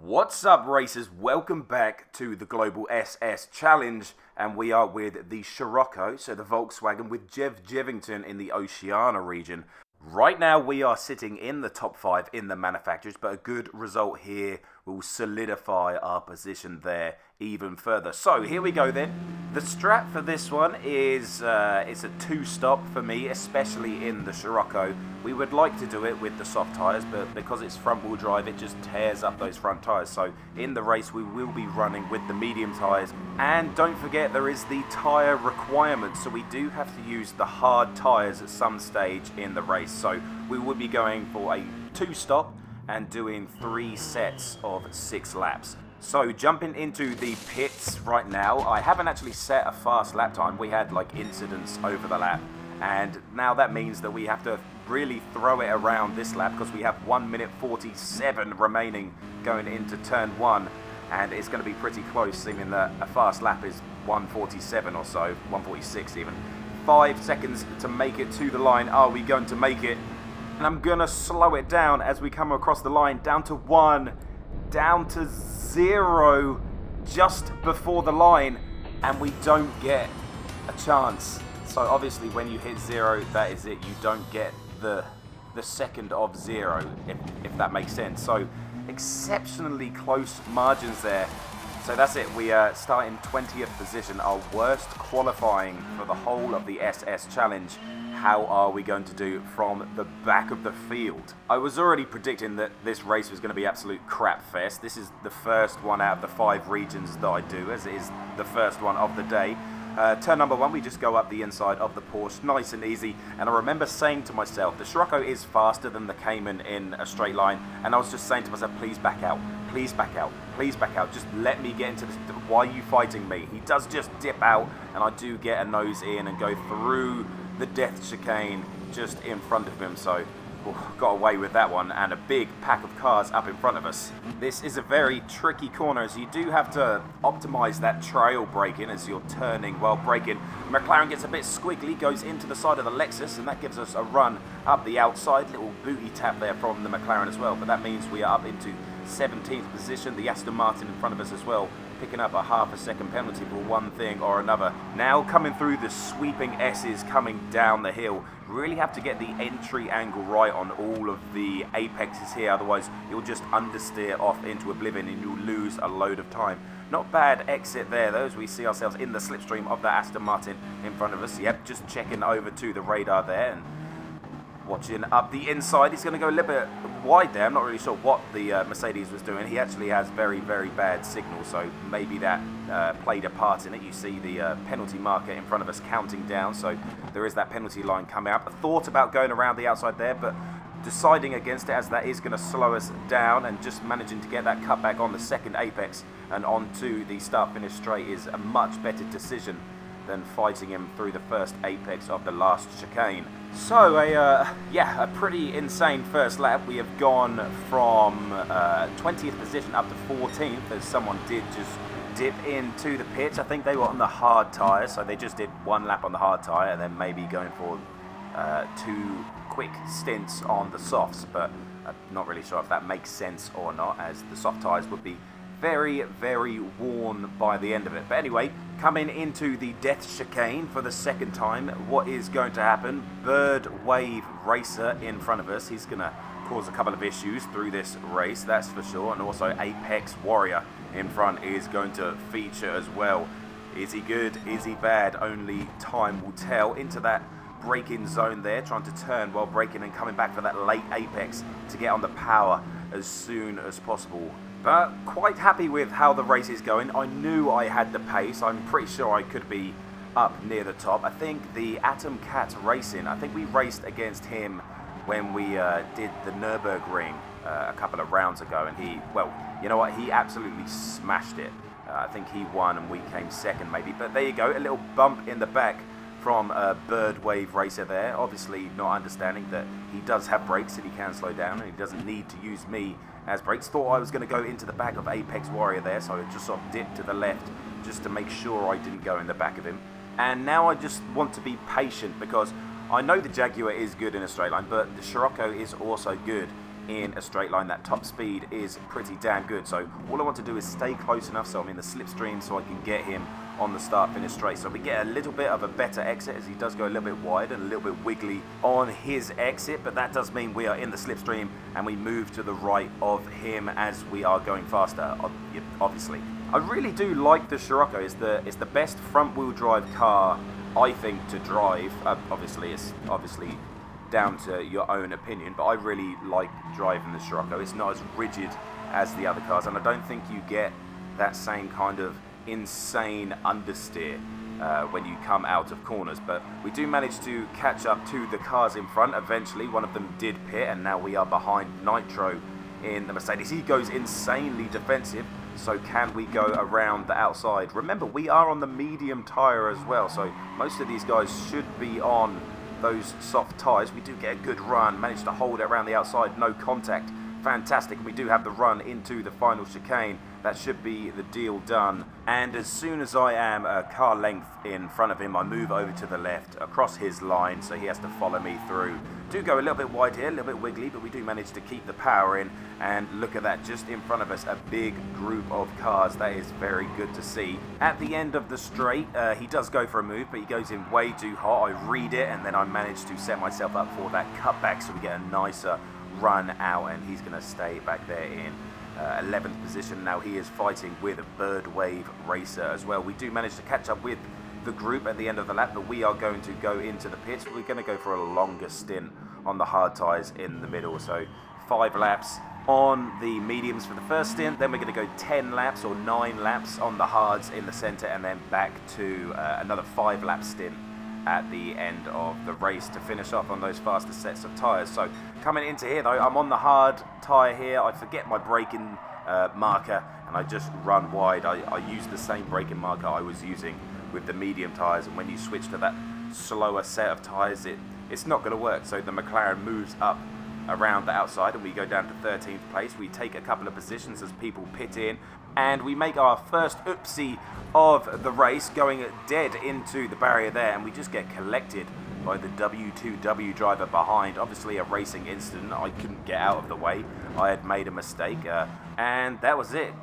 What's up, racers? Welcome back to the Global SS Challenge, and we are with the Scirocco, so the Volkswagen with Jevington in the Oceania region. Right now we are sitting in the top 5 in the manufacturers, but a good result here will solidify our position there even further. So here we go then. The strat for this one is it's a 2-stop for me, especially in the Scirocco. We would like to do it with the soft tyres, but because it's front-wheel drive, it just tears up those front tyres. So in the race, we will be running with the medium tyres. And don't forget, there is the tyre requirement, so we do have to use the hard tyres at some stage in the race. So we will be going for a 2-stop and doing 3 sets of 6 laps. So jumping into the pits right now, I haven't actually set a fast lap time. We had like incidents over the lap, and now that means that we have to really throw it around this lap because we have 1 minute 47 remaining going into turn 1, and it's going to be pretty close, seeming that a fast lap is 1:47 or so, 1:46 even. 5 seconds to make it to the line. Are we going to make it? And I'm going to slow it down as we come across the line, down to 1, down to 0, just before the line, and we don't get a chance. So obviously when you hit 0, that is it. You don't get the second of 0, if that makes sense. So exceptionally close margins there. So that's it. We start in 20th position, our worst qualifying for the whole of the SS Challenge. How are we going to do from the back of the field? I was already predicting that this race was going to be absolute crap fest. This is the first one out of the 5 regions that I do, as it is the first one of the day. Turn number 1, we just go up the inside of the Porsche, nice and easy. And I remember saying to myself, the Scirocco is faster than the Cayman in a straight line. And I was just saying to myself, please back out, please back out, please back out. Just let me get into this. Why are you fighting me? He does just dip out, and I do get a nose in and go through the death chicane just in front of him. So got away with that one, and a big pack of cars up in front of us. This is a very tricky corner, as you do have to optimize that trail braking as you're turning while braking. McLaren gets a bit squiggly, goes into the side of the Lexus, and that gives us a run up the outside. Little booty tap there from the McLaren as well, but that means we are up into 17th position. The Aston Martin in front of us as well, picking up a half a second penalty for one thing or another. Now coming through the sweeping S's coming down the hill. Really have to get the entry angle right on all of the apexes here, otherwise you'll just understeer off into oblivion and you'll lose a load of time. Not bad exit there though, as we see ourselves in the slipstream of the Aston Martin in front of us. Yep, just checking over to the radar there and watching up the inside. He's going to go a little bit wide there. I'm not really sure what the Mercedes was doing. He actually has very, very bad signal, so maybe that played a part in it. You see the penalty marker in front of us counting down, so there is that penalty line coming up. I thought about going around the outside there, but deciding against it, as that is going to slow us down, and just managing to get that cutback on the second apex and onto the start-finish straight is a much better decision than fighting him through the first apex of the last chicane. So a pretty insane first lap. We have gone from 20th position up to 14th, as someone did just dip into the pits. I think they were on the hard tyre, so they just did 1 lap on the hard tyre and then maybe going for 2 quick stints on the softs, but I'm not really sure if that makes sense or not, as the soft tyres would be very, very worn by the end of it. But anyway, coming into the death chicane for the second time, what is going to happen? Bird Wave Racer in front of us. He's going to cause a couple of issues through this race, that's for sure. And also Apex Warrior in front is going to feature as well. Is he good? Is he bad? Only time will tell. Into that braking zone there, trying to turn while braking and coming back for that late apex to get on the power as soon as possible. But quite happy with how the race is going. I knew I had the pace. I'm pretty sure I could be up near the top. I think the Atom Cat Racing, I think we raced against him when we did the Nürburgring a couple of rounds ago, and he, well, you know what, he absolutely smashed it. I think he won and we came second maybe, but there you go, a little bump in the back from a Bird Wave Racer there, obviously not understanding that he does have brakes and he can slow down and he doesn't need to use me as brakes. Thought I was going to go into the back of Apex Warrior there, so I just sort of dipped to the left just to make sure I didn't go in the back of him. And now I just want to be patient, because I know the Jaguar is good in a straight line, but the Scirocco is also good in a straight line. That top speed is pretty damn good. So all I want to do is stay close enough so I'm in the slipstream so I can get him on the start-finish straight. So we get a little bit of a better exit as he does go a little bit wide and a little bit wiggly on his exit, but that does mean we are in the slipstream and we move to the right of him as we are going faster, obviously. I really do like the Scirocco. It's the best front-wheel drive car, I think, to drive. Obviously, it's down to your own opinion, but I really like driving the Scirocco. It's not as rigid as the other cars, and I don't think you get that same kind of insane understeer when you come out of corners, but we do manage to catch up to the cars in front eventually. One of them did pit and now we are behind Nitro in the Mercedes. He goes insanely defensive, so can we go around the outside? Remember, we are on the medium tyre as well, so most of these guys should be on those soft tyres. We do get a good run, manage to hold it around the outside, no contact. Fantastic. We do have the run into the final chicane. That should be the deal done. And as soon as I am a car length in front of him, I move over to the left across his line, so he has to follow me through. Do go a little bit wide here, a little bit wiggly, but we do manage to keep the power in. And look at that, just in front of us, a big group of cars. That is very good to see. At the end of the straight, he does go for a move, but he goes in way too hot. I read it, and then I manage to set myself up for that cutback, so we get a nicer run out, and he's going to stay back there in 11th position. Now he is fighting with a Birdwave Racer as well. We do manage to catch up with the group at the end of the lap, but we are going to go into the pits. We're going to go for a longer stint on the hard tyres in the middle, so 5 laps on the mediums for the first stint, then we're going to go 10 laps or 9 laps on the hards in the centre, and then back to another 5 lap stint at the end of the race to finish off on those faster sets of tyres. So coming into here though, I'm on the hard tyre here. I forget my braking marker and I just run wide. I use the same braking marker I was using with the medium tyres, and when you switch to that slower set of tyres, it's not going to work. So the McLaren moves up around the outside and we go down to 13th place. We take a couple of positions as people pit in, and we make our first oopsie of the race, going dead into the barrier there, and we just get collected by the W2W driver behind. Obviously a racing incident. I couldn't get out of the way. I had made a mistake, and that was it.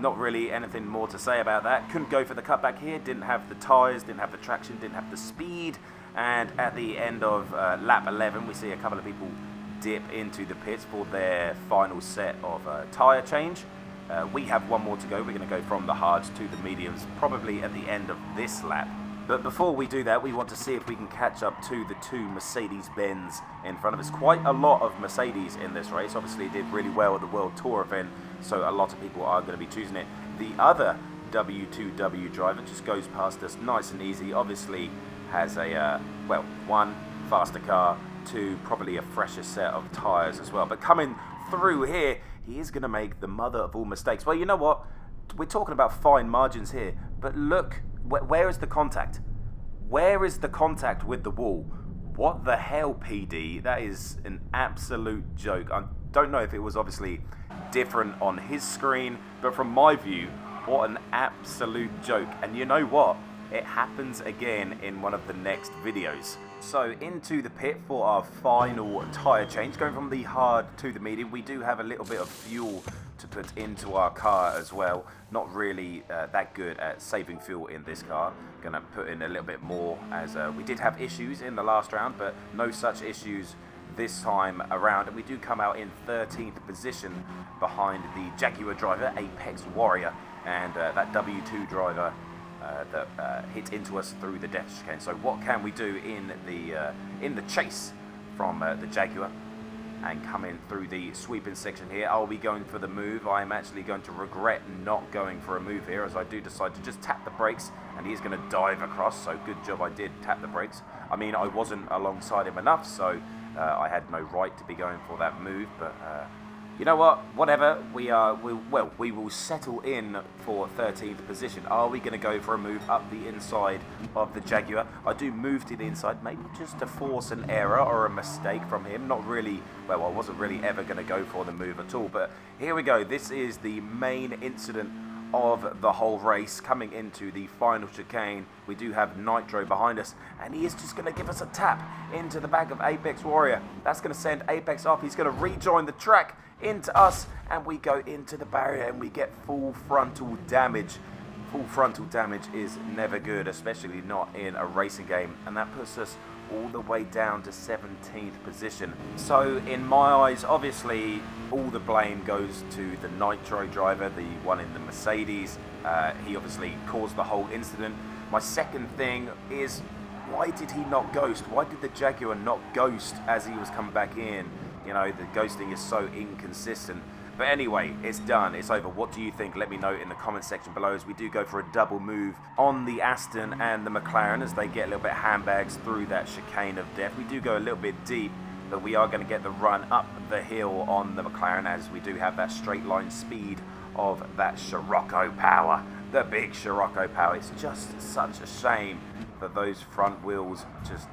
Not really anything more to say about that. Couldn't go for the cutback here, didn't have the tyres, didn't have the traction, didn't have the speed, and at the end of lap 11 we see a couple of people dip into the pits for their final set of tyre change. We have one more to go. We're going to go from the hards to the mediums probably at the end of this lap. But before we do that, we want to see if we can catch up to the 2 Mercedes-Benz in front of us. Quite a lot of Mercedes in this race. Obviously it did really well at the World Tour event, so a lot of people are going to be choosing it. The other W2W driver just goes past us nice and easy. Obviously has a, well, 1 faster car, 2 probably a fresher set of tyres as well. But coming through here, he is going to make the mother of all mistakes. Well, you know what? We're talking about fine margins here, but look, where is the contact? Where is the contact with the wall? What the hell, PD? That is an absolute joke. I don't know if it was obviously different on his screen, but from my view, what an absolute joke. And you know what? It happens again in one of the next videos. So into the pit for our final tyre change, going from the hard to the medium. We do have a little bit of fuel to put into our car as well. Not really that good at saving fuel in this car. Gonna put in a little bit more, as we did have issues in the last round, but no such issues this time around. And we do come out in 13th position behind the Jaguar driver, Apex Warrior, and that W2 driver that hit into us through the death chicane. So what can we do in the chase from the Jaguar and coming through the sweeping section here? Are we going for the move? I am actually going to regret not going for a move here, as I do decide to just tap the brakes and he's going to dive across. So good job I did tap the brakes. I mean, I wasn't alongside him enough, so I had no right to be going for that move, but you know what? Whatever. We will settle in for 13th position. Are we going to go for a move up the inside of the Jaguar? I do move to the inside, maybe just to force an error or a mistake from him. Not really. Well, I wasn't really ever going to go for the move at all. But here we go. This is the main incident of the whole race, coming into the final chicane. We do have Nitro behind us, and he is just going to give us a tap into the back of Apex Warrior. That's going to send Apex off. He's going to rejoin the track into us, and we go into the barrier, and we get full frontal damage. Full frontal damage is never good, especially not in a racing game, and that puts us all the way down to 17th position. So in my eyes, obviously all the blame goes to the Nitro driver, the one in the Mercedes. He obviously caused the whole incident. My second thing is, why did he not ghost? Why did the Jaguar not ghost as he was coming back in? You know, the ghosting is so inconsistent. But anyway, it's done, it's over. What do you think? Let me know in the comment section below, as we do go for a double move on the Aston and the McLaren as they get a little bit handbags through that chicane of death. We do go a little bit deep, but we are going to get the run up the hill on the McLaren, as we do have that straight line speed of that Scirocco power. The big Scirocco power. It's just such a shame that those front wheels just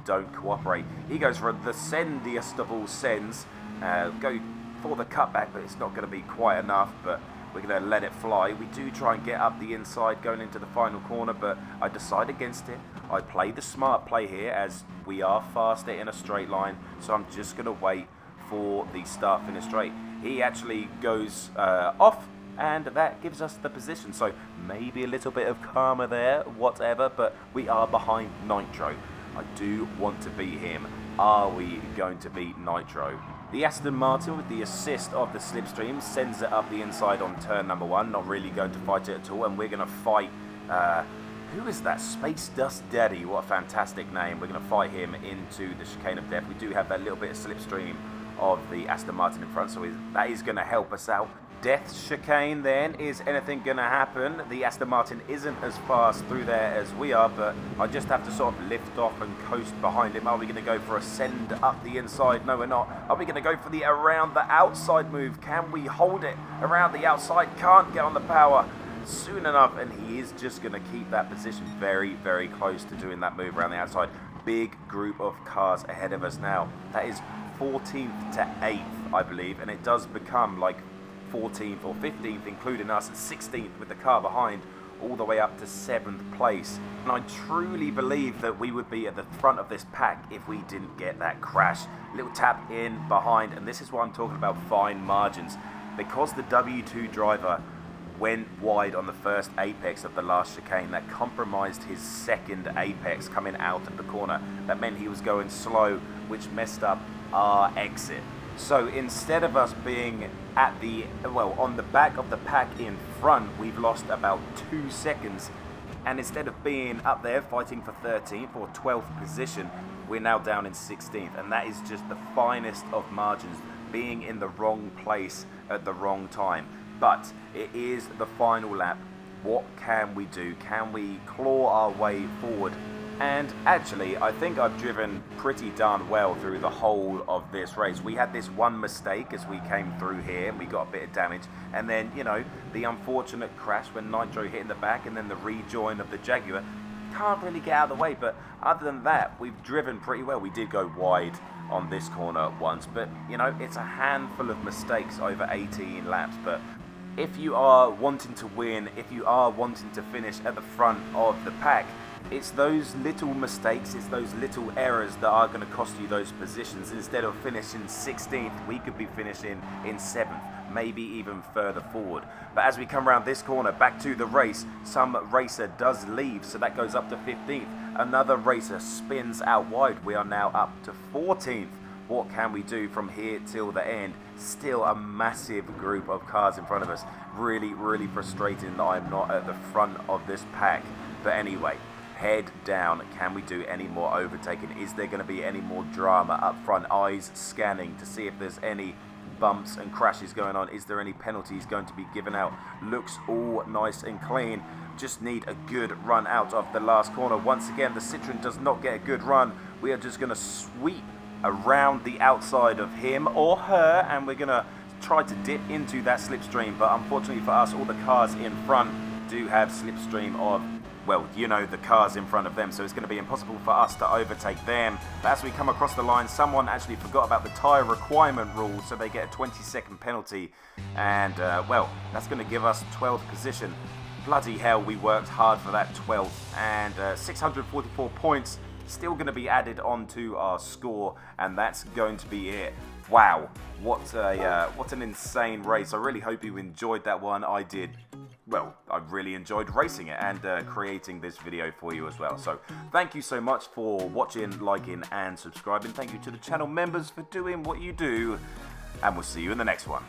don't cooperate. He goes for the sendiest of all sends. Go for the cutback, but it's not going to be quite enough, but we're going to let it fly. We do try and get up the inside going into the final corner, but I decide against it. I play the smart play here, as we are faster in a straight line, so I'm just going to wait for the start finish straight. He actually goes off, and that gives us the position, so maybe a little bit of karma there, whatever, but we are behind Nitro. I do want to beat him. Are we going to beat Nitro? The Aston Martin, with the assist of the slipstream, sends it up the inside on turn number 1. Not really going to fight it at all, and we're going to fight... who is that? Space Dust Daddy. What a fantastic name. We're going to fight him into the chicane of death. We do have that little bit of slipstream of the Aston Martin in front, so that is going to help us out. Death chicane then. Is anything going to happen? The Aston Martin isn't as fast through there as we are, but I just have to sort of lift off and coast behind him. Are we going to go for a send up the inside? No, we're not. Are we going to go for the around the outside move? Can we hold it around the outside? Can't get on the power soon enough, and he is just going to keep that position very, very close to doing that move around the outside. Big group of cars ahead of us now. That is 14th to 8th, I believe, and it does become like 14th or 15th, including us, at 16th with the car behind, all the way up to 7th place. And I truly believe that we would be at the front of this pack if we didn't get that crash. Little tap in behind, and this is what I'm talking about, fine margins. Because the W2 driver went wide on the first apex of the last chicane, that compromised his second apex coming out of the corner. That meant he was going slow, which messed up our exit. So instead of us being at the, well, on the back of the pack in front, we've lost about 2 seconds. And instead of being up there fighting for 13th or 12th position, we're now down in 16th. And that is just the finest of margins, being in the wrong place at the wrong time. But it is the final lap. What can we do? Can we claw our way forward? And actually, I think I've driven pretty darn well through the whole of this race. We had this one mistake as we came through here, and we got a bit of damage. And then, you know, the unfortunate crash when Nitro hit in the back, and then the rejoin of the Jaguar. Can't really get out of the way, but other than that, we've driven pretty well. We did go wide on this corner once, but, you know, it's a handful of mistakes over 18 laps. But if you are wanting to win, if you are wanting to finish at the front of the pack, it's those little mistakes, it's those little errors that are going to cost you those positions. Instead of finishing 16th, we could be finishing in 7th, maybe even further forward. But as we come around this corner, back to the race, some racer does leave, so that goes up to 15th. Another racer spins out wide. We are now up to 14th. What can we do from here till the end? Still a massive group of cars in front of us. Really, really frustrating that I'm not at the front of this pack. But anyway, head down. Can we do any more overtaking? Is there going to be any more drama up front? Eyes scanning to see if there's any bumps and crashes going on. Is there any penalties going to be given out? Looks all nice and clean. Just need a good run out of the last corner. Once again, the Citroen does not get a good run. We are just going to sweep around the outside of him or her, and we're going to try to dip into that slipstream. But unfortunately for us, all the cars in front do have slipstream of well, you know, the cars in front of them, so it's going to be impossible for us to overtake them. But as we come across the line, someone actually forgot about the tyre requirement rule, so they get a 20-second penalty, and, well, that's going to give us 12th position. Bloody hell, we worked hard for that 12th, and 644 points still going to be added onto our score, and that's going to be it. Wow, what an insane race. I really hope you enjoyed that one. I did. Well, I really enjoyed racing it and creating this video for you as well. So thank you so much for watching, liking and subscribing. Thank you to the channel members for doing what you do, and we'll see you in the next one.